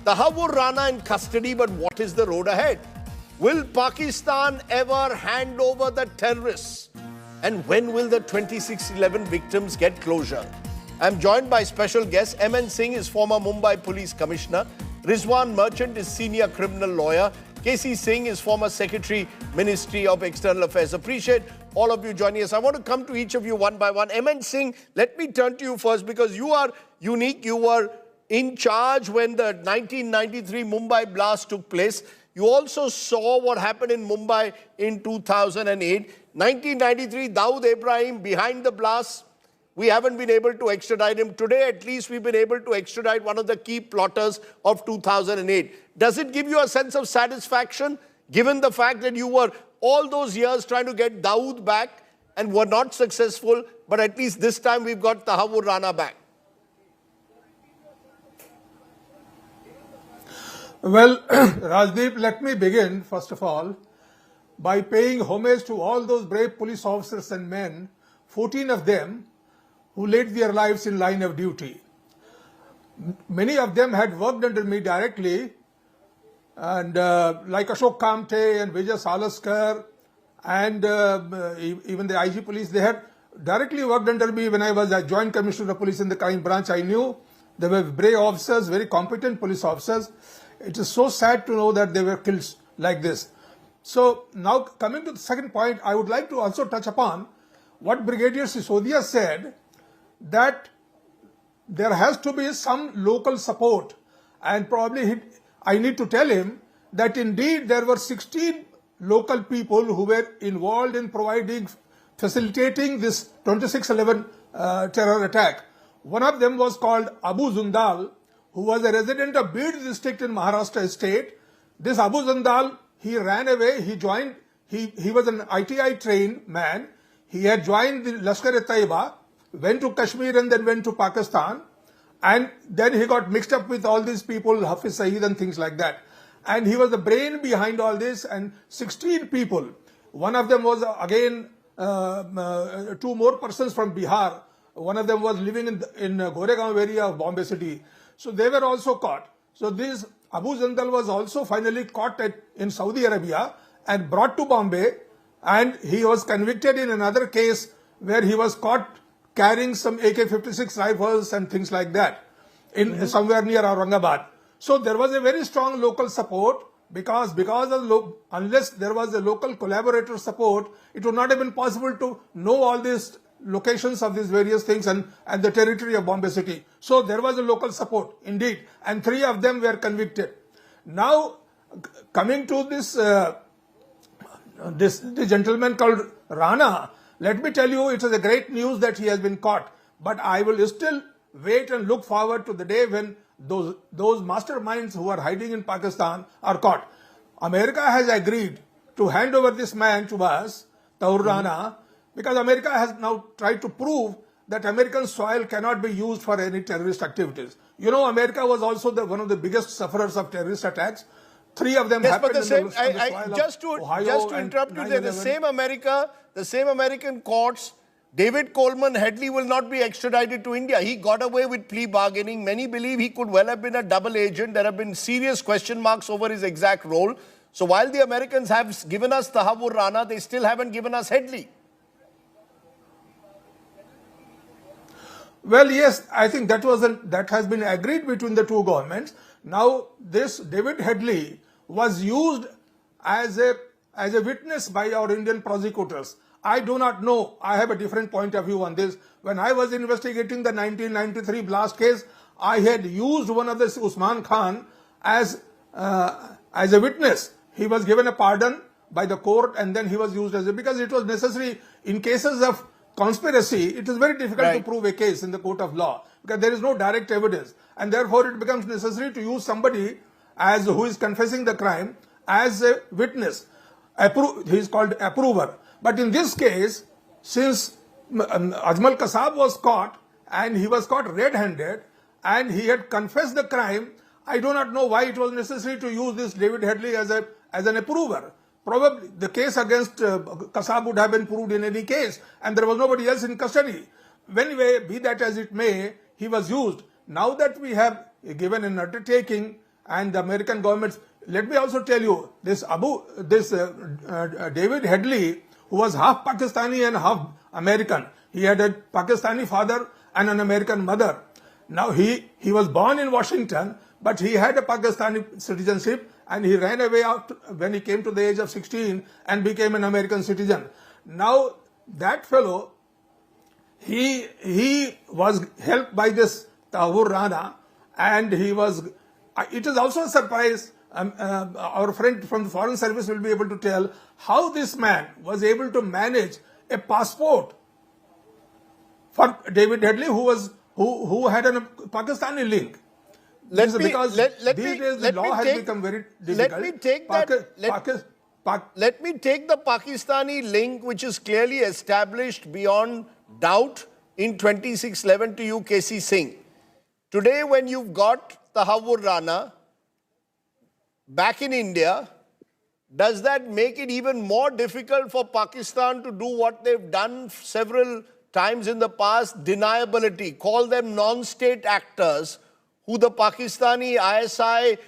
Tahawwur Rana in custody, but what is the road ahead? Will Pakistan ever hand over the terrorists? And when will the 2611 victims get closure? I'm joined by special guests. M.N. Singh is former Mumbai Police Commissioner. Rizwan Merchant is senior criminal lawyer. K.C. Singh is former Secretary, Ministry of External Affairs. Appreciate all of you joining us. I want to come to each of you one by one. M.N. Singh, let me turn to you first because you are unique. You were in charge when the 1993 Mumbai blast took place. You also saw what happened in Mumbai in 2008. 1993, Dawood Ibrahim behind the blast. We haven't been able to extradite him. Today, at least, we've been able to extradite one of the key plotters of 2008. Does it give you a sense of satisfaction, given the fact that you were all those years trying to get Dawood back and were not successful, but at least this time we've got Tahawwur Rana back? Well, Rajdeep, let me begin, first of all, by paying homage to all those brave police officers and men, 14 of them, who laid their lives in line of duty. Many of them had worked under me directly, and like Ashok Kamte and Vijay Salaskar and even the IG police, they had directly worked under me when I was a joint commissioner of police in the crime branch. I knew they were brave officers, very competent police officers. It is so sad to know that they were killed like this. So now coming to the second point, I would like to also touch upon what Brigadier Sisodia said, that there has to be some local support, and probably I need to tell him that indeed there were 16 local people who were involved in facilitating this 2611 terror attack. One of them was called Abu Zundal, who was a resident of Bid district in Maharashtra state. This Abu Zundal, he ran away, he was an ITI trained man. He had joined the lashkar-e-taiba, went to Kashmir and then went to Pakistan. And then he got mixed up with all these people, Hafiz Saeed and things like that. And he was the brain behind all this, and 16 people. One of them was again, two more persons from Bihar. One of them was living in Goregaon area of Bombay city. So they were also caught. So this Abu Zandal was also finally caught in Saudi Arabia and brought to Bombay, and he was convicted in another case where he was caught carrying some AK-56 rifles and things like that in somewhere near Aurangabad. So there was a very strong local support because of unless there was a local collaborator support, it would not have been possible to know all these locations of these various things and the territory of Bombay city. So there was a local support indeed, and 3 of them were convicted. Now coming to this gentleman called Rana, let me tell you, it is a great news that he has been caught, but I will still wait and look forward to the day when those masterminds who are hiding in Pakistan are caught. America has agreed to hand over this man to us, Tahawwur Rana, because America has now tried to prove that American soil cannot be used for any terrorist activities. You know, America was also one of the biggest sufferers of terrorist attacks. 3 of them happened on the soil of Ohio. Just to interrupt you there, the same American courts, David Coleman Headley will not be extradited to India. He got away with plea bargaining. Many believe he could well have been a double agent. There have been serious question marks over his exact role. So while the Americans have given us Tahawwur Rana, they still haven't given us Headley. Well, yes, I think that has been agreed between the two governments. Now, this David Headley was used as a witness by our Indian prosecutors. I do not know. I have a different point of view on this. When I was investigating the 1993 blast case, I had used one of this Usman Khan as a witness. He was given a pardon by the court, and then he was used because it was necessary in cases of conspiracy. It is very difficult to prove a case in the court of law because there is no direct evidence, and therefore it becomes necessary to use somebody who is confessing the crime as a witness. He is called approver. But in this case, since Ajmal Kasab was caught, and he was caught red-handed, and he had confessed the crime, I do not know why it was necessary to use this David Headley as an approver. Probably the case against Kasab would have been proved in any case, and there was nobody else in custody. Anyway, be that as it may, he was used. Now that we have given an undertaking and the American government. Let me also tell you, David Headley, who was half Pakistani and half American. He had a Pakistani father and an American mother. Now he was born in Washington, but he had a Pakistani citizenship, and he ran away out when he came to the age of 16 and became an American citizen. Now that fellow, he was helped by this Tahawwur Rana, and he was. It is also a surprise. Our friend from the Foreign Service will be able to tell how this man was able to manage a passport for David Headley, who had a Pakistani link. Let these days the law has become very difficult. Let me take the Pakistani link, which is clearly established beyond doubt in 2611 to you, KC Singh. Today, when you've got Tahawwur Rana back in India, does that make it even more difficult for Pakistan to do what they've done several times in the past? Deniability. Call them non-state actors who the Pakistani ISI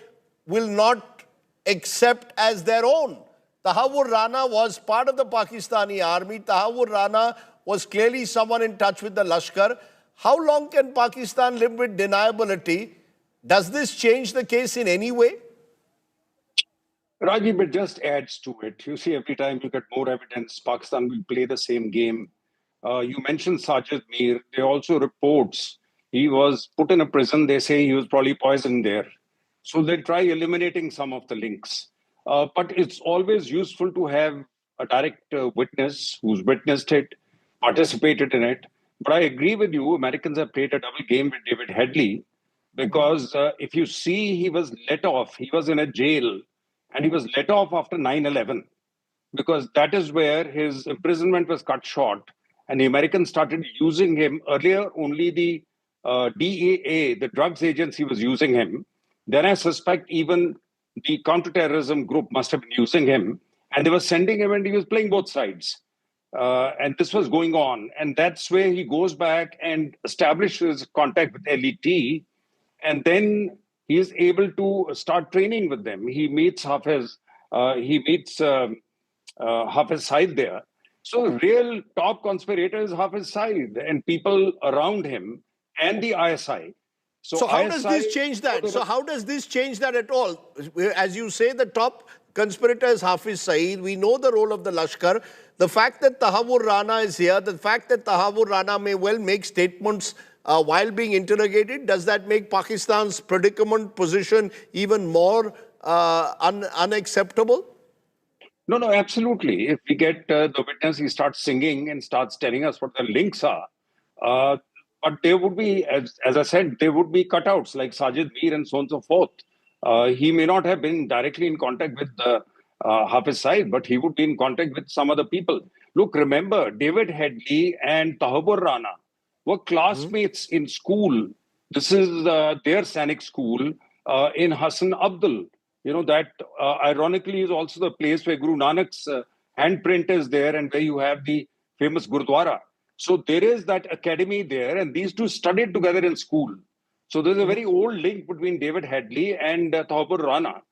will not accept as their own. Tahawwur Rana was part of the Pakistani army. Tahawwur Rana was clearly someone in touch with the Lashkar. How long can Pakistan live with deniability? Does this change the case in any way? Rajiv, it just adds to it. You see, every time you get more evidence, Pakistan will play the same game. You mentioned Sajid Mir. There are also reports he was put in a prison. They say he was probably poisoned there. So they try eliminating some of the links. But it's always useful to have a direct witness who's witnessed it, participated in it. But I agree with you, Americans have played a double game with David Headley, because if you see, he was let off. He was in a jail, and he was let off after 9/11, because that is where his imprisonment was cut short. And the Americans started using him. Earlier, only the DEA, the drugs agency, was using him. Then I suspect even the counterterrorism group must have been using him. And they were sending him, and he was playing both sides. And this was going on. And that's where he goes back and establishes contact with LET. And then he is able to start training with them. He meets Hafiz Saeed there. So real top conspirator is Hafiz Saeed and people around him and the ISI. So how does this change that? So how does this change that at all? As you say, the top conspirator is Hafiz Saeed. We know the role of the Lashkar. The fact that Tahawwur Rana is here, the fact that Tahawwur Rana may well make statements while being interrogated, does that make Pakistan's predicament position even more unacceptable? No, absolutely. If we get the witness, he starts singing and starts telling us what the links are. But there would be, as I said, there would be cutouts like Sajid Mir and so on and so forth. He may not have been directly in contact with Hafiz Saeed, but he would be in contact with some other people. Look, remember, David Headley and Tahawwur Rana were classmates in school. This is their Sainik school in Hassan Abdul. You know, that ironically is also the place where Guru Nanak's handprint is there and where you have the famous Gurdwara. So there is that academy there, and these two studied together in school. So there's a very old link between David Headley and Tahawwur Rana.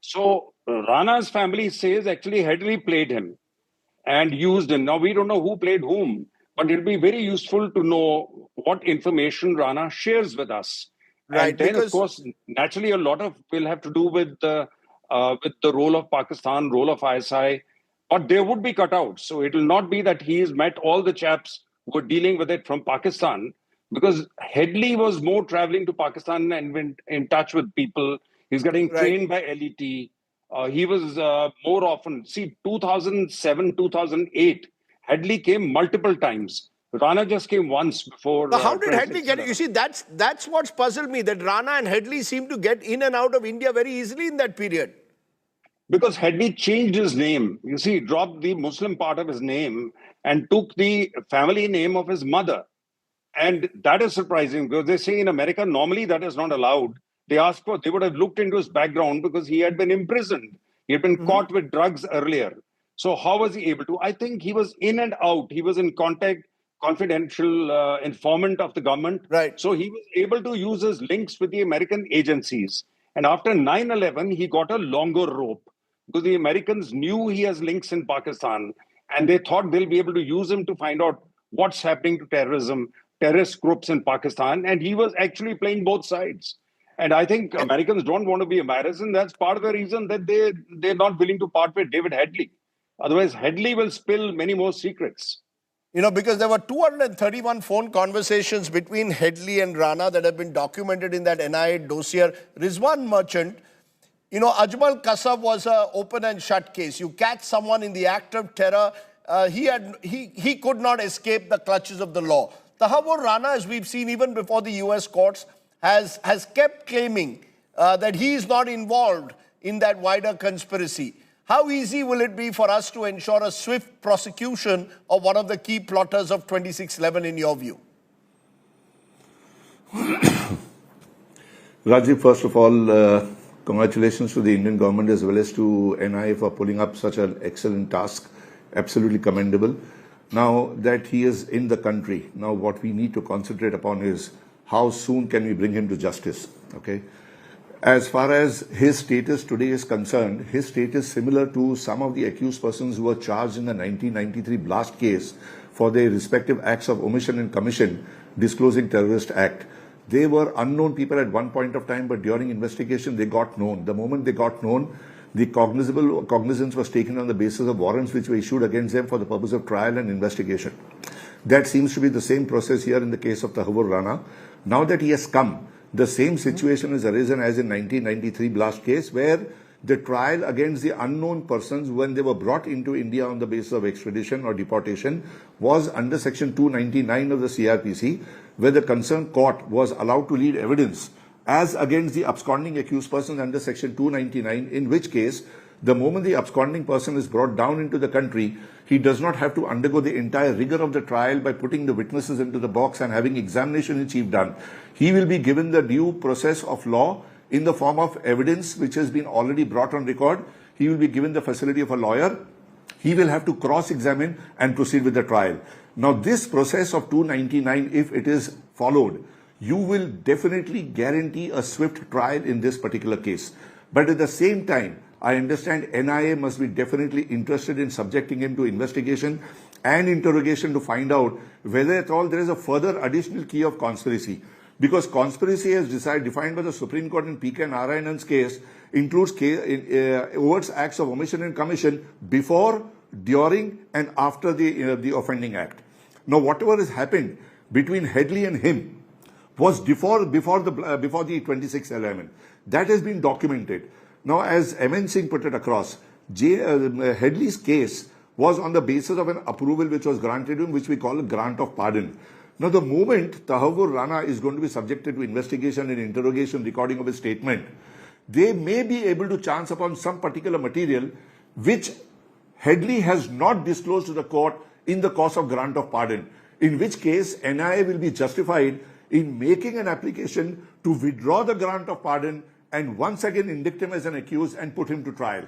So Rana's family says actually Headley played him and used him. Now we don't know who played whom, but it'll be very useful to know what information Rana shares with us. Right, and then, of course, naturally, a lot of will have to do with the role of Pakistan, role of ISI, but there would be cutouts. So it will not be that he's met all the chaps who were dealing with it from Pakistan, because Headley was more traveling to Pakistan and went in touch with people. He's getting trained by LET. He was more often. See, 2007, 2008, Headley came multiple times. Rana just came once before. But how did Headley get it? You see, that's what's puzzled me, that Rana and Headley seem to get in and out of India very easily in that period. Because Headley changed his name. You see, he dropped the Muslim part of his name and took the family name of his mother. And that is surprising, because they say in America, normally that is not allowed. They would have looked into his background because he had been imprisoned. He had been caught with drugs earlier. So how was he able to? I think he was in and out. He was in contact, confidential informant of the government. Right. So he was able to use his links with the American agencies. And after 9/11, he got a longer rope because the Americans knew he has links in Pakistan, and they thought they'll be able to use him to find out what's happening to terrorism, terrorist groups in Pakistan. And he was actually playing both sides. And I think Americans don't want to be embarrassed, and that's part of the reason that they're not willing to part with David Headley. Otherwise, Headley will spill many more secrets. You know, because there were 231 phone conversations between Headley and Rana that have been documented in that NIA dossier. Rizwan Merchant, you know, Ajmal Kasab was an open and shut case. You catch someone in the act of terror, he could not escape the clutches of the law. Tahawwur Rana, as we've seen even before the US courts, has kept claiming that he is not involved in that wider conspiracy. How easy will it be for us to ensure a swift prosecution of one of the key plotters of 26/11 in your view? Rajiv, first of all, congratulations to the Indian government as well as to NIA for pulling up such an excellent task. Absolutely commendable. Now that he is in the country, now what we need to concentrate upon is how soon can we bring him to justice, okay? As far as his status today is concerned, his status is similar to some of the accused persons who were charged in the 1993 blast case for their respective acts of omission and commission disclosing terrorist act. They were unknown people at one point of time, but during investigation they got known. The moment they got known, the cognizance was taken on the basis of warrants which were issued against them for the purpose of trial and investigation. That seems to be the same process here in the case of Tahawwur Rana. Now that he has come, the same situation has arisen as in 1993 blast case, where the trial against the unknown persons when they were brought into India on the basis of extradition or deportation was under section 299 of the CRPC, where the concerned court was allowed to lead evidence as against the absconding accused persons under section 299, in which case the moment the absconding person is brought down into the country, he does not have to undergo the entire rigor of the trial by putting the witnesses into the box and having examination in chief done. He will be given the due process of law in the form of evidence which has been already brought on record. He will be given the facility of a lawyer. He will have to cross-examine and proceed with the trial. Now, this process of 299, if it is followed, you will definitely guarantee a swift trial in this particular case. But at the same time, I understand NIA must be definitely interested in subjecting him to investigation and interrogation to find out whether at all there is a further additional key of conspiracy. Because conspiracy as defined by the Supreme Court in P.K. Narayanan's case includes overt acts of omission and commission before, during and after the offending act. Now whatever has happened between Headley and him was before the 26/11. That has been documented. Now, as M.N. Singh put it across, Headley's case was on the basis of an approval which was granted him, which we call a grant of pardon. Now, the moment Tahawwur Rana is going to be subjected to investigation and interrogation, recording of his statement, they may be able to chance upon some particular material which Headley has not disclosed to the court in the course of grant of pardon, in which case NIA will be justified in making an application to withdraw the grant of pardon and once again indict him as an accused and put him to trial.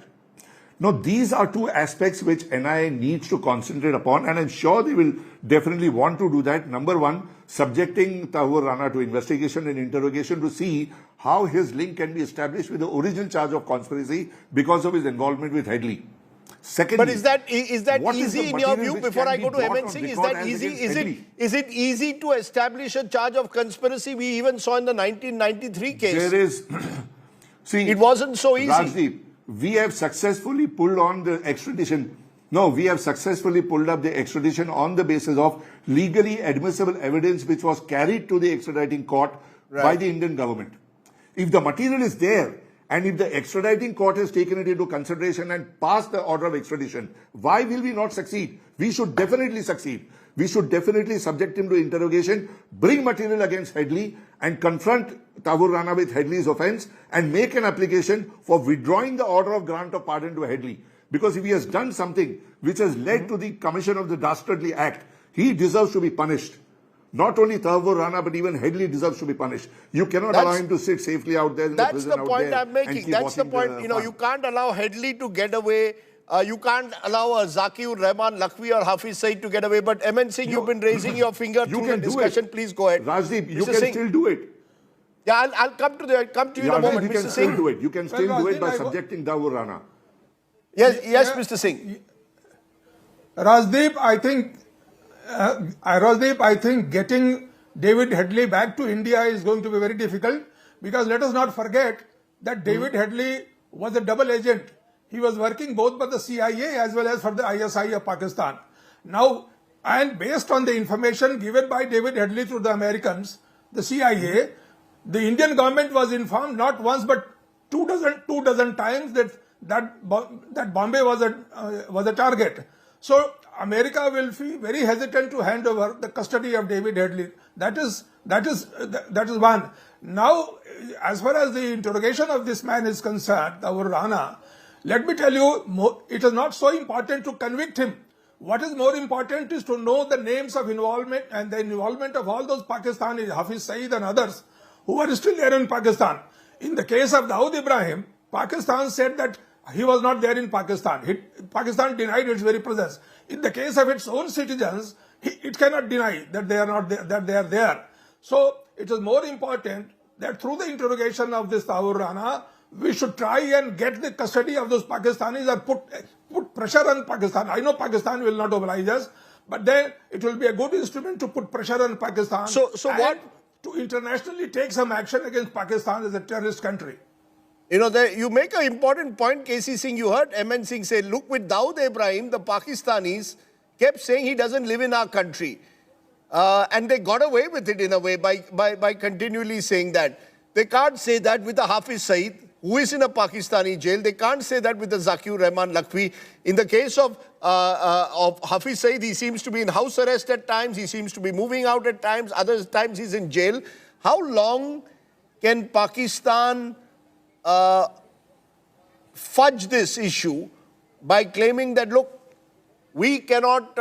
Now, these are two aspects which NIA needs to concentrate upon, and I'm sure they will definitely want to do that. Number one, subjecting Tahawwur Rana to investigation and interrogation to see how his link can be established with the original charge of conspiracy because of his involvement with Headley. Secondly, but is that easy in your view? Before I go to M.N. Singh, is that easy? Is it easy to establish a charge of conspiracy? We even saw in the 1993 case. There is, see, it wasn't so easy. Rajdeep, we have successfully pulled on the extradition. No, we have successfully pulled up the extradition on the basis of legally admissible evidence which was carried to the extraditing court by the Indian government. If the material is there, and if the extraditing court has taken it into consideration and passed the order of extradition, why will we not succeed? We should definitely succeed. We should definitely subject him to interrogation, bring material against Headley, and confront Tahawwur Rana with Headley's offence, and make an application for withdrawing the order of grant of pardon to Headley. Because if he has done something which has led to the commission of the dastardly act, he deserves to be punished. Not only Tahawwur Rana, but even Headley deserves to be punished. You cannot allow him to sit safely out there in the prison out there. That's the point I'm making. That's the point. You know, you can't allow Headley to get away. You can't allow a Zakir Rahman Lakhvi or Hafiz Saeed to get away. But M.N. Singh, you've been raising your finger through the discussion. Please go ahead. Rajdeep, you Mr. can still do it. Yeah, I'll come to you in a moment, You Mr. can still Singh. do it. You can still do it by Rajdeep, subjecting Tahawwur Rana. Yes, Mr. Singh. Rajdeep, I think getting David Headley back to India is going to be very difficult, because let us not forget that David Headley was a double agent. He was working both for the CIA as well as for the ISI of Pakistan. Now, and based on the information given by David Headley to the Americans, the CIA, the Indian government was informed not once but two dozen times that Bombay was a target. So America will be very hesitant to hand over the custody of David Headley. That is one. Now, as far as the interrogation of this man is concerned, Tahawwur Rana, let me tell you, it is not so important to convict him. What is more important is to know the names of involvement and the involvement of all those Pakistanis, Hafiz Saeed and others, who are still there in Pakistan. In the case of Dawood Ibrahim, Pakistan said that he was not there in Pakistan. Pakistan denied its very presence. In the case of its own citizens, it cannot deny that they are not there, that they are there. So it is more important that through the interrogation of this Tahawwur Rana, we should try and get the custody of those Pakistanis and put pressure on Pakistan. I know Pakistan will not oblige us, but then it will be a good instrument to put pressure on Pakistan. So what? To internationally take some action against Pakistan as a terrorist country. You know, you make an important point, KC Singh. You heard MN Singh say, look, with Dawood Ibrahim, the Pakistanis kept saying he doesn't live in our country. And they got away with it in a way by continually saying that. They can't say that with the Hafiz Saeed, who is in a Pakistani jail. They can't say that with the Zakir Rahman Lakhvi. In the case of Hafiz Saeed, he seems to be in house arrest at times. He seems to be moving out at times. Other times he's in jail. How long can Pakistan fudge this issue by claiming that, look, we cannot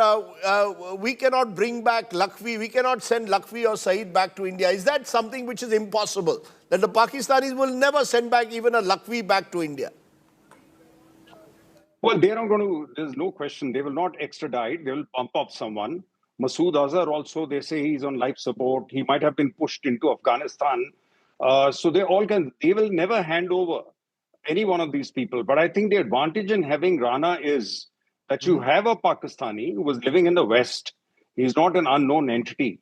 bring back Lakhvi, we cannot send Lakhvi or Saeed back to India? Is that something which is impossible? That the Pakistanis will never send back even a Lakhvi back to India? Well, they are not going to, there's no question, they will not extradite, they will pump up someone. Masood Azhar also, they say he's on life support. He might have been pushed into Afghanistan. So they will never hand over any one of these people. But I think the advantage in having Rana is that you have a Pakistani who was living in the West. He's not an unknown entity.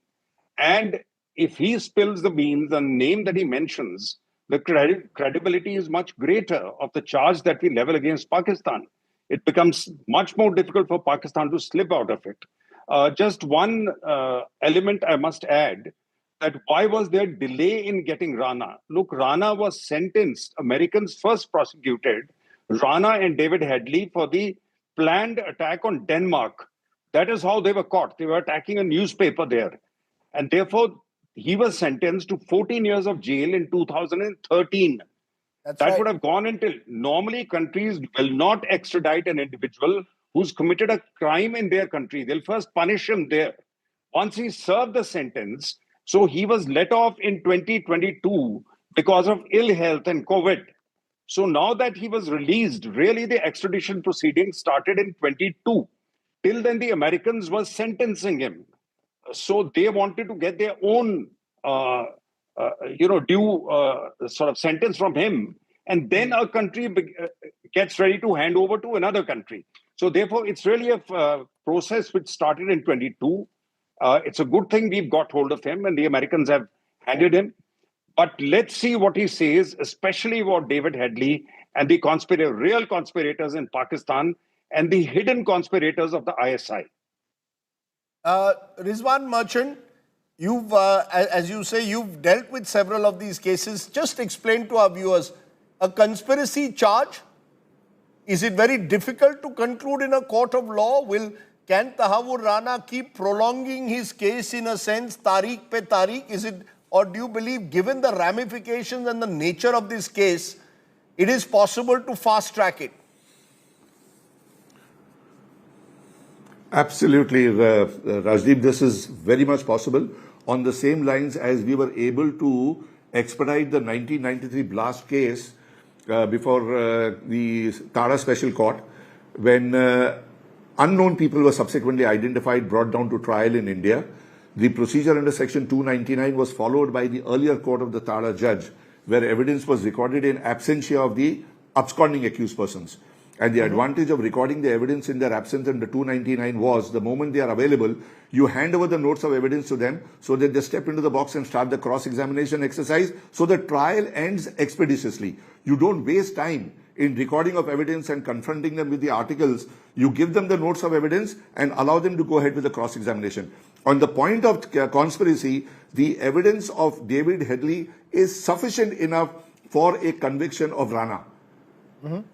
And if he spills the beans and name that he mentions, the credibility is much greater of the charge that we level against Pakistan. It becomes much more difficult for Pakistan to slip out of it. Just one element I must add, that why was there delay in getting Rana? Look, Rana was sentenced. Americans first prosecuted Rana and David Headley for the planned attack on Denmark. That is how they were caught. They were attacking a newspaper there. And therefore, he was sentenced to 14 years of jail in 2013. That's that right. would have gone until, normally countries will not extradite an individual who's committed a crime in their country. They'll first punish him there. Once he served the sentence, so he was let off in 2022 because of ill health and COVID. So now that he was released, really the extradition proceedings started in 22. Till then, the Americans were sentencing him. So they wanted to get their own, due sort of sentence from him. And then a country gets ready to hand over to another country. So therefore, it's really a process which started in 22. It's a good thing we've got hold of him and the Americans have handed him. But let's see what he says, especially about David Headley and the real conspirators in Pakistan and the hidden conspirators of the ISI. Rizwan Merchant, you've, as you say, you've dealt with several of these cases. Just explain to our viewers, a conspiracy charge, is it very difficult to conclude in a court of law? Can Tahawwur Rana keep prolonging his case in a sense, tariq pe tariq? Is it, or do you believe, given the ramifications and the nature of this case, it is possible to fast track it? Absolutely, Rajdeep, this is very much possible. On the same lines as we were able to expedite the 1993 blast case before the Tara Special Court, when unknown people were subsequently identified, brought down to trial in India. The procedure under Section 299 was followed by the earlier court of the Tada judge, where evidence was recorded in absentia of the absconding accused persons. And the advantage of recording the evidence in their absence under 299 was, the moment they are available, you hand over the notes of evidence to them so that they step into the box and start the cross-examination exercise, so the trial ends expeditiously. You don't waste time in recording of evidence and confronting them with the articles. You give them the notes of evidence and allow them to go ahead with the cross-examination. On the point of conspiracy, the evidence of David Headley is sufficient enough for a conviction of Rana.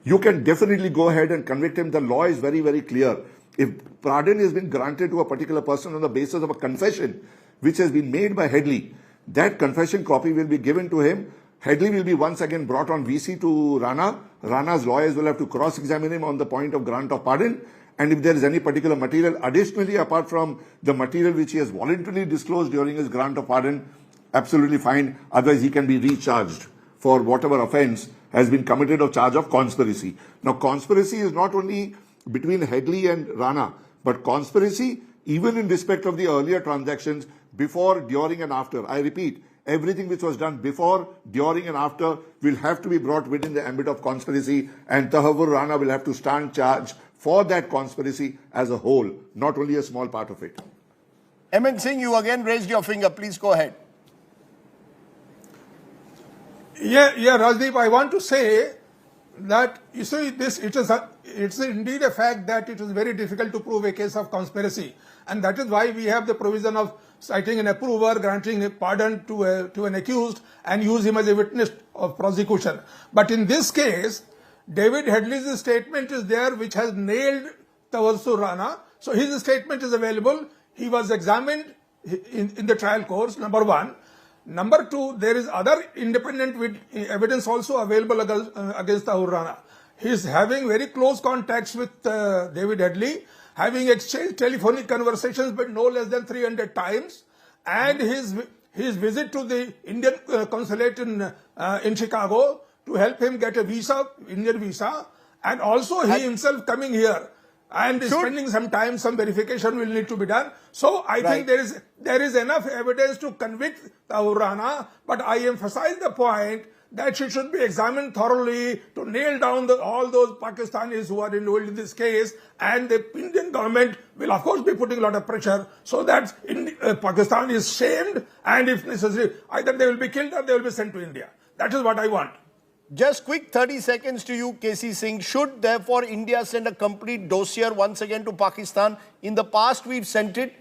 You can definitely go ahead and convict him. The law is very, very clear. If pardon has been granted to a particular person on the basis of a confession which has been made by Headley, that confession copy will be given to him. Headley will be once again brought on VC to Rana. Rana's lawyers will have to cross-examine him on the point of grant of pardon. And if there is any particular material, additionally, apart from the material which he has voluntarily disclosed during his grant of pardon, absolutely fine. Otherwise, he can be recharged for whatever offense has been committed of charge of conspiracy. Now, conspiracy is not only between Headley and Rana, but conspiracy even in respect of the earlier transactions before, during and after. I repeat, everything which was done before, during and after will have to be brought within the ambit of conspiracy, and Tahawwur Rana will have to stand charge for that conspiracy as a whole, not only a small part of it. Hemant Singh, you again raised your finger. Please go ahead. Yeah, Rajdeep, I want to say that, you see, it's indeed a fact that it is very difficult to prove a case of conspiracy. And that is why we have the provision of citing an approver, granting a pardon to an accused, and use him as a witness of prosecution. But in this case, David Headley's statement is there, which has nailed Tahawwur Rana. So his statement is available. He was examined in the trial course, number one. Number two, there is other independent evidence also available against Tahawwur Rana. He is having very close contacts with David Headley, having exchanged telephonic conversations but no less than 300 times, and his visit to the Indian consulate in Chicago to help him get a visa, Indian visa, and also he himself coming here and spending some time. Some verification will need to be done. So I think there is enough evidence to convict Tahawwur Rana, but I emphasize the point that she should be examined thoroughly to nail down all those Pakistanis who are involved in this case, and the Indian government will of course be putting a lot of pressure so that Pakistan is shamed, and if necessary, either they will be killed or they will be sent to India. That is what I want. Just quick 30 seconds to you, KC Singh. Should therefore India send a complete dossier once again to Pakistan? In the past we've sent it.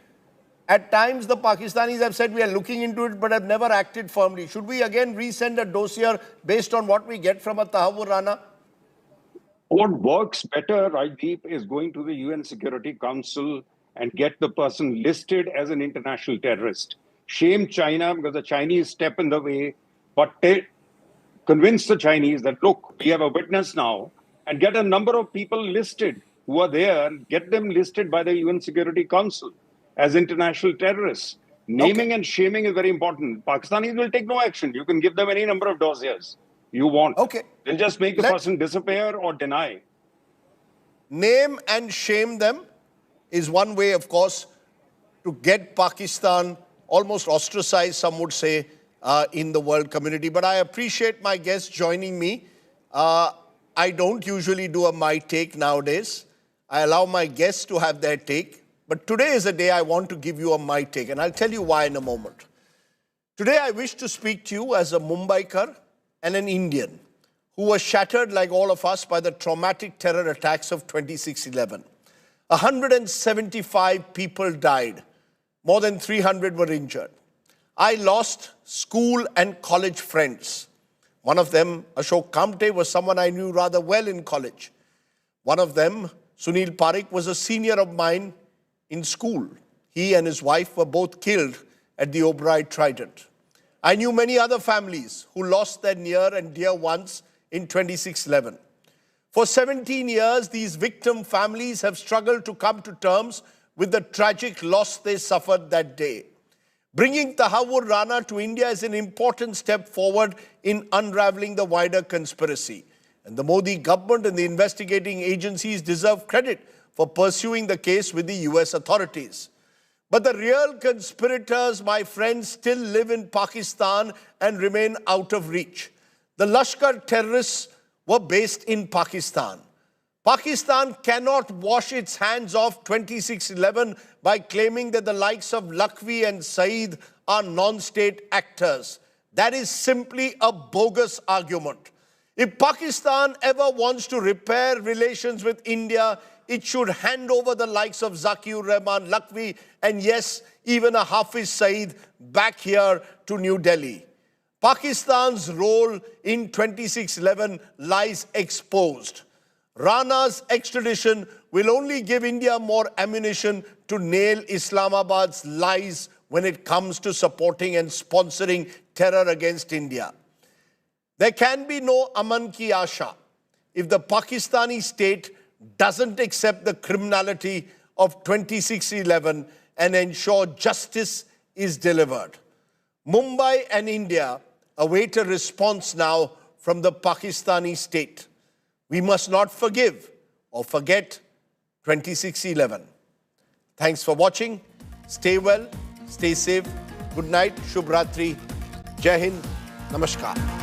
At times the Pakistanis have said we are looking into it but have never acted firmly. Should we again resend a dossier based on what we get from a Tahawwur Rana? What works better, Rajdeep, is going to the UN Security Council and get the person listed as an international terrorist. Shame China because the Chinese step in the way, but convince the Chinese that, look, we have a witness now, and get a number of people listed who are there, get them listed by the UN Security Council as international terrorists. Naming and shaming is very important. Pakistanis will take no action. You can give them any number of dossiers you want. They'll just make the person disappear or deny. Name and shame them is one way, of course, to get Pakistan almost ostracized, some would say, in the world community. But I appreciate my guests joining me. I don't usually do a my take nowadays. I allow my guests to have their take. But today is a day I want to give you a my take, and I'll tell you why in a moment. Today I wish to speak to you as a Mumbaikar and an Indian who was shattered like all of us by the traumatic terror attacks of 26/11. 175 people died. More than 300 were injured. I lost school and college friends. One of them, Ashok Kamte, was someone I knew rather well in college. One of them, Sunil Parekh, was a senior of mine in school. He and his wife were both killed at the Oberoi Trident. I knew many other families who lost their near and dear ones in 26/11. For 17 years, these victim families have struggled to come to terms with the tragic loss they suffered that day. Bringing Tahawwur Rana to India is an important step forward in unraveling the wider conspiracy. And the Modi government and the investigating agencies deserve credit for pursuing the case with the US authorities. But the real conspirators, my friends, still live in Pakistan and remain out of reach. The Lashkar terrorists were based in Pakistan. Pakistan cannot wash its hands of 26/11 by claiming that the likes of Lakhvi and Saeed are non-state actors. That is simply a bogus argument. If Pakistan ever wants to repair relations with India, it should hand over the likes of Tahawwur Rana, Lakhvi, and yes, even a Hafiz Saeed back here to New Delhi. Pakistan's role in 26/11 lies exposed. Rana's extradition will only give India more ammunition to nail Islamabad's lies when it comes to supporting and sponsoring terror against India. There can be no aman ki asha if the Pakistani state doesn't accept the criminality of 26/11 and ensure justice is delivered. Mumbai and India await a response now from the Pakistani state. We must not forgive or forget 26/11. Thanks for watching. Stay well, stay safe. Good night, Shubh Ratri, Jai Hind, Namaskar.